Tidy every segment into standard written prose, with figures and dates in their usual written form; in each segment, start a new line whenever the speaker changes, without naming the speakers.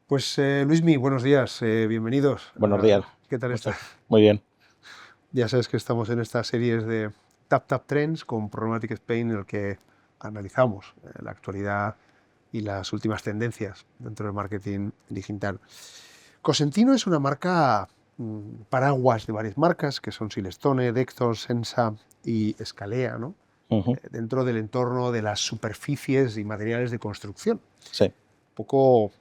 Pues Luismi, buenos días, bienvenidos.
Buenos días.
¿Qué tal estás?
Muy bien.
Ya sabes que estamos en estas series de Tap Trends con Programmatic Spain, en el que analizamos la actualidad y las últimas tendencias dentro del marketing digital. Cosentino es una marca paraguas de varias marcas, que son Silestone, Dector, Sensa y Scalea, ¿no? Dentro del entorno de las superficies y materiales de construcción.
Sí.
Un poco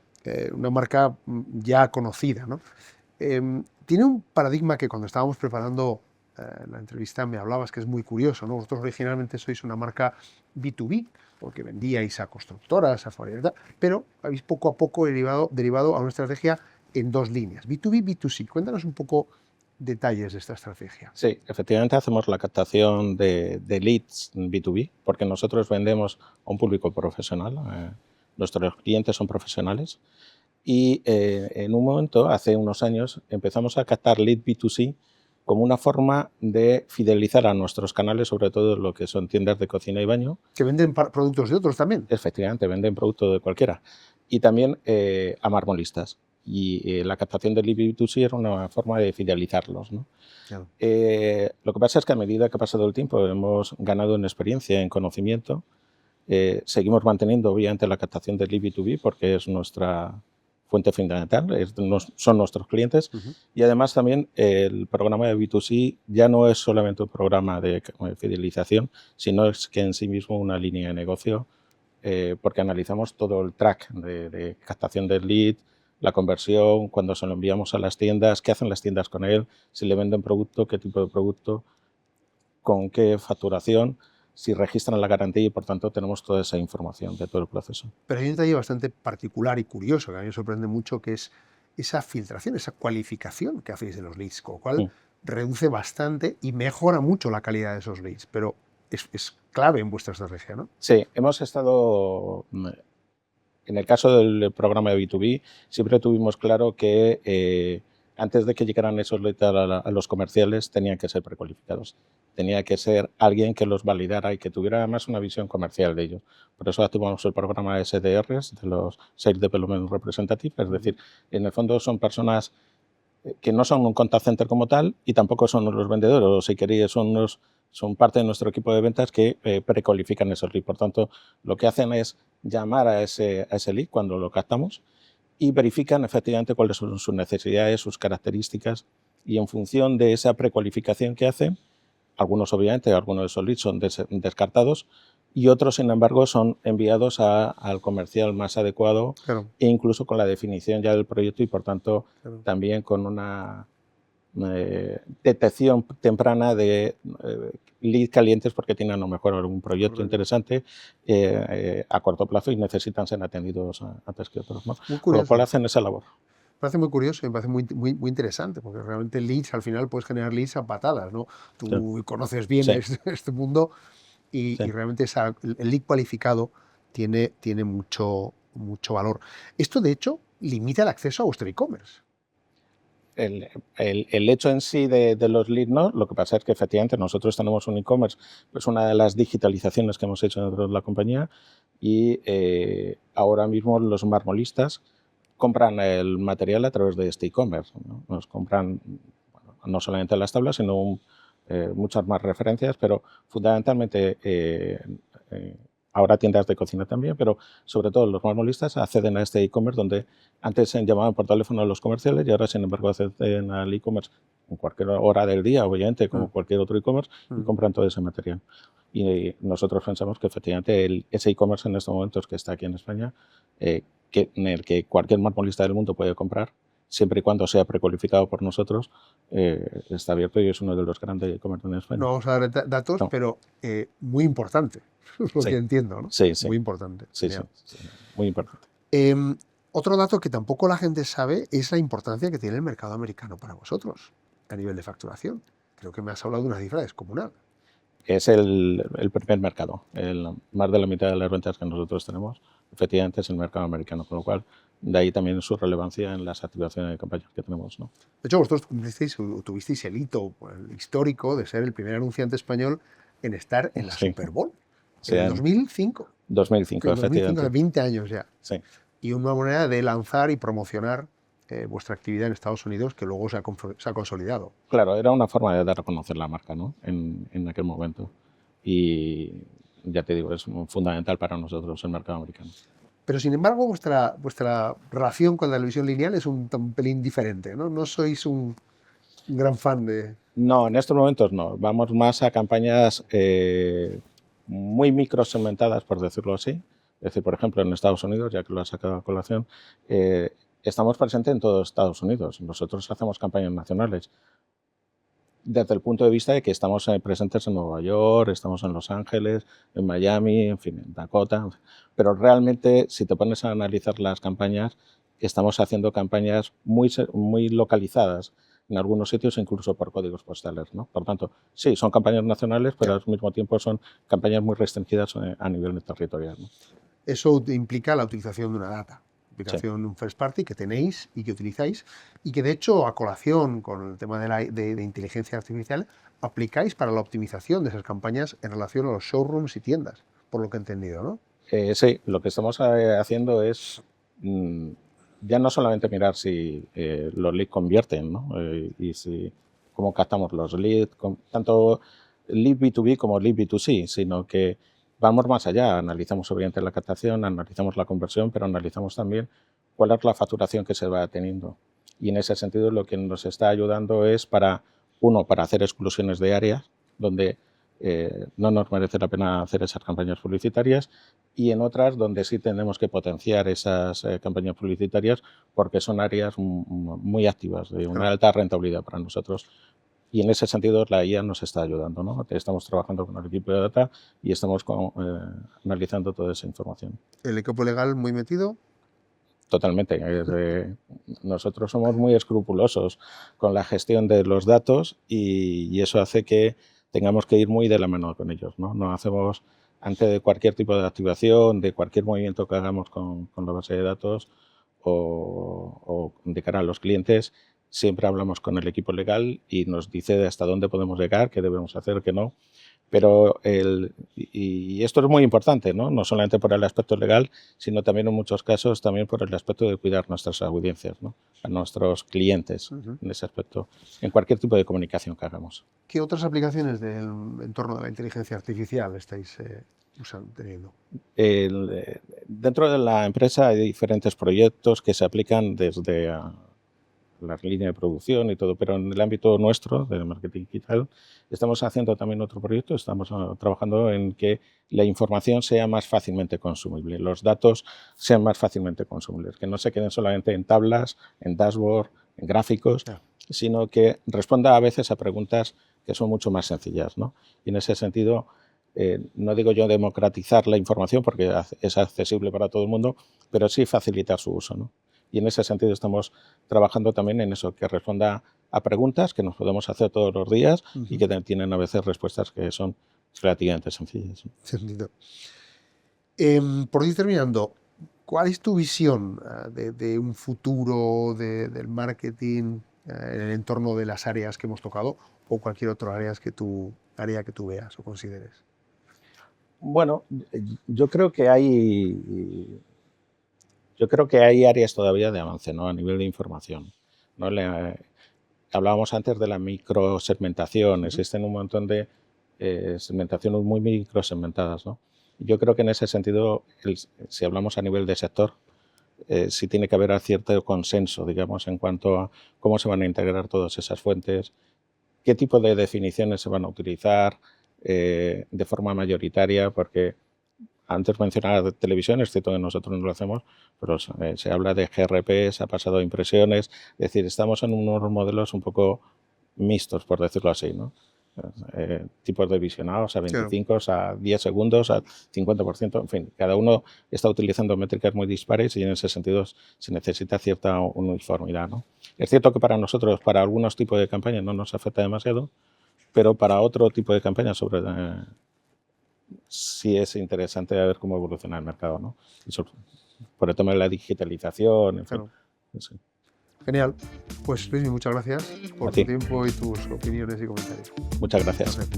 una marca ya conocida, ¿no? Tiene un paradigma que cuando estábamos preparando la entrevista me hablabas que es muy curioso, ¿no? Vosotros originalmente sois una marca B2B, porque vendíais a constructoras, a fábricas, pero habéis poco a poco derivado a una estrategia en dos líneas, B2B, B2C. Cuéntanos un poco detalles de esta estrategia.
Sí, efectivamente hacemos la captación de leads B2B, porque nosotros vendemos a un público profesional, nuestros clientes son profesionales, y en un momento, hace unos años, empezamos a captar lead B2C como una forma de fidelizar a nuestros canales, sobre todo lo que son tiendas de cocina y baño.
¿Que venden productos de otros también?
Efectivamente, venden productos de cualquiera. Y también a marmolistas. Y la captación del B2C era una forma de fidelizarlos, ¿no?
Claro.
Lo que pasa es que a medida que ha pasado el tiempo hemos ganado en experiencia, en conocimiento. Seguimos manteniendo, obviamente, la captación del B2B porque es nuestra fuente fundamental, son nuestros clientes. Y además también el programa de B2C ya no es solamente un programa de fidelización, sino es que en sí mismo una línea de negocio, porque analizamos todo el track de captación del lead, la conversión, cuando se lo enviamos a las tiendas, qué hacen las tiendas con él, si le venden producto, qué tipo de producto, con qué facturación, si registran la garantía y, por tanto, tenemos toda esa información de todo el proceso.
Pero hay un detalle bastante particular y curioso que a mí me sorprende mucho, que es esa filtración, esa cualificación que hacéis de los leads, con lo cual reduce bastante y mejora mucho la calidad de esos leads, pero es clave en vuestra estrategia, ¿no?
Sí, hemos estado... En el caso del programa de B2B, siempre tuvimos claro que antes de que llegaran esos leads a los comerciales, tenían que ser precualificados. Tenía que ser alguien que los validara y que tuviera además una visión comercial de ellos. Por eso activamos el programa de SDRs, de los Sales Development Representatives, es decir, en el fondo son personas que no son un contact center como tal y tampoco son los vendedores, o si queréis, son parte de nuestro equipo de ventas que precualifican esos leads. Por tanto, lo que hacen es llamar a ese lead cuando lo captamos y verifican efectivamente cuáles son sus necesidades, sus características, y en función de esa precualificación que hacen, algunos obviamente, algunos de esos leads son descartados y otros, sin embargo, son enviados al comercial más adecuado,
Claro.
E incluso con la definición ya del proyecto y, por tanto, también con una detección temprana de leads calientes porque tienen a lo mejor algún proyecto interesante a corto plazo y necesitan ser atendidos antes que otros, ¿no?
Muy curioso.
Con lo cual hacen esa labor.
Me parece muy curioso y me parece muy interesante, porque realmente leads, al final puedes generar leads a patadas, ¿no? Tú conoces bien este mundo y realmente el lead cualificado tiene mucho valor. Esto, de hecho, limita el acceso a vuestro e-commerce.
El hecho en sí de los leads, ¿no? Lo que pasa es que efectivamente nosotros tenemos un e-commerce, es una de las digitalizaciones que hemos hecho dentro de la compañía y ahora mismo los marmolistas compran el material a través de este e-commerce, ¿no? Nos compran no solamente las tablas, sino muchas más referencias, pero fundamentalmente ahora tiendas de cocina también, pero sobre todo los marmolistas acceden a este e-commerce donde antes se llamaban por teléfono a los comerciales y ahora, sin embargo, acceden al e-commerce en cualquier hora del día, obviamente, como cualquier otro e-commerce, y compran todo ese material. Y nosotros pensamos que efectivamente ese e-commerce en estos momentos que está aquí en España, en el que cualquier marmolista del mundo puede comprar, siempre y cuando sea precualificado por nosotros, está abierto y es uno de los grandes e-commerce en España.
No vamos a dar datos, pero muy importante, lo que entiendo, ¿no?
Sí.
Muy importante.
Sí, muy importante.
Otro dato que tampoco la gente sabe es la importancia que tiene el mercado americano para vosotros a nivel de facturación. Creo que me has hablado de una cifra descomunal.
Es el primer mercado. Más de la mitad de las ventas que nosotros tenemos, efectivamente, es el mercado americano, con lo cual, de ahí también su relevancia en las activaciones de campañas que tenemos, ¿no?
De hecho, vosotros tuvisteis el hito histórico de ser el primer anunciante español en estar en la Super Bowl. En 2005.
2005,
efectivamente.
2005,
20 años ya.
Sí.
y una manera de lanzar y promocionar vuestra actividad en Estados Unidos, que luego se ha consolidado.
Claro, era una forma de dar a conocer la marca, ¿no? En aquel momento. Y ya te digo, es fundamental para nosotros el mercado americano.
Pero sin embargo, vuestra relación con la televisión lineal es un pelín diferente, ¿no? No sois un gran fan de...
No, en estos momentos no. Vamos más a campañas muy microsegmentadas, por decirlo así. Es decir, por ejemplo, en Estados Unidos, ya que lo has sacado a colación, estamos presentes en todos Estados Unidos. Nosotros hacemos campañas nacionales. Desde el punto de vista de que estamos presentes en Nueva York, estamos en Los Ángeles, en Miami, en fin, en Dakota. Pero realmente, si te pones a analizar las campañas, estamos haciendo campañas muy localizadas en algunos sitios, incluso por códigos postales, ¿no? Por tanto, sí, son campañas nacionales, pero al mismo tiempo son campañas muy restringidas a nivel territorial, ¿no?
Eso implica la utilización de una data,
Sí.
un first party que tenéis y que utilizáis, y que de hecho, a colación con el tema de inteligencia artificial, aplicáis para la optimización de esas campañas en relación a los showrooms y tiendas, por lo que he entendido, ¿no?
Sí, lo que estamos haciendo es ya no solamente mirar si los leads convierten, ¿no? Y cómo captamos los leads, tanto lead B2B como lead B2C, sino que vamos más allá, analizamos obviamente la captación, analizamos la conversión, pero analizamos también cuál es la facturación que se va teniendo. Y en ese sentido lo que nos está ayudando es para hacer exclusiones de áreas donde no nos merece la pena hacer esas campañas publicitarias, y en otras donde sí tenemos que potenciar esas campañas publicitarias porque son áreas muy activas, de una alta rentabilidad para nosotros. Y en ese sentido la IA nos está ayudando, ¿no? Estamos trabajando con el equipo de data y estamos analizando toda esa información.
El equipo legal muy metido.
Totalmente. Nosotros somos muy escrupulosos con la gestión de los datos y eso hace que tengamos que ir muy de la mano con ellos, ¿no? No hacemos, antes de cualquier tipo de activación, de cualquier movimiento que hagamos con la base de datos o de cara a los clientes, siempre hablamos con el equipo legal y nos dice hasta dónde podemos llegar, qué debemos hacer, qué no. Pero y esto es muy importante, ¿no? No solamente por el aspecto legal, sino también en muchos casos también por el aspecto de cuidar nuestras audiencias, ¿no? A nuestros clientes, en ese aspecto, en cualquier tipo de comunicación que hagamos.
¿Qué otras aplicaciones del entorno de la inteligencia artificial estáis teniendo?
Dentro de la empresa hay diferentes proyectos que se aplican desde la línea de producción y todo, pero en el ámbito nuestro, de marketing digital, estamos haciendo también otro proyecto, estamos trabajando en que la información sea más fácilmente consumible, los datos sean más fácilmente consumibles, que no se queden solamente en tablas, en dashboard, en gráficos, sino que responda a veces a preguntas que son mucho más sencillas, ¿no? Y en ese sentido, no digo yo democratizar la información porque es accesible para todo el mundo, pero sí facilitar su uso, ¿no? Y en ese sentido estamos trabajando también en eso, que responda a preguntas que nos podemos hacer todos los días y que tienen a veces respuestas que son relativamente sencillas.
Entendido. Por ir terminando, ¿cuál es tu visión de un futuro del marketing en el entorno de las áreas que hemos tocado o cualquier otra área que tú veas o consideres?
Bueno, yo creo que hay áreas todavía de avance, ¿no? A nivel de información, ¿no? Hablábamos antes de la microsegmentación, existen un montón de segmentaciones muy microsegmentadas, ¿no? Yo creo que en ese sentido, si hablamos a nivel de sector, sí tiene que haber cierto consenso, digamos, en cuanto a cómo se van a integrar todas esas fuentes, qué tipo de definiciones se van a utilizar de forma mayoritaria, porque antes mencionaba de televisión, es cierto que nosotros no lo hacemos, pero se habla de GRP, se ha pasado a impresiones, es decir, estamos en unos modelos un poco mixtos, por decirlo así, ¿no? Tipos de visionados a 25, a 10 segundos, a 50%, en fin, cada uno está utilizando métricas muy dispares y en ese sentido se necesita cierta uniformidad, ¿no? Es cierto que para nosotros, para algunos tipos de campañas no nos afecta demasiado, pero para otro tipo de campañas sí es interesante ver cómo evoluciona el mercado, ¿no? Por el tema de la digitalización, en fin. Sí.
Genial. Pues Luis, muchas gracias por tu tiempo y tus opiniones y comentarios.
Muchas gracias.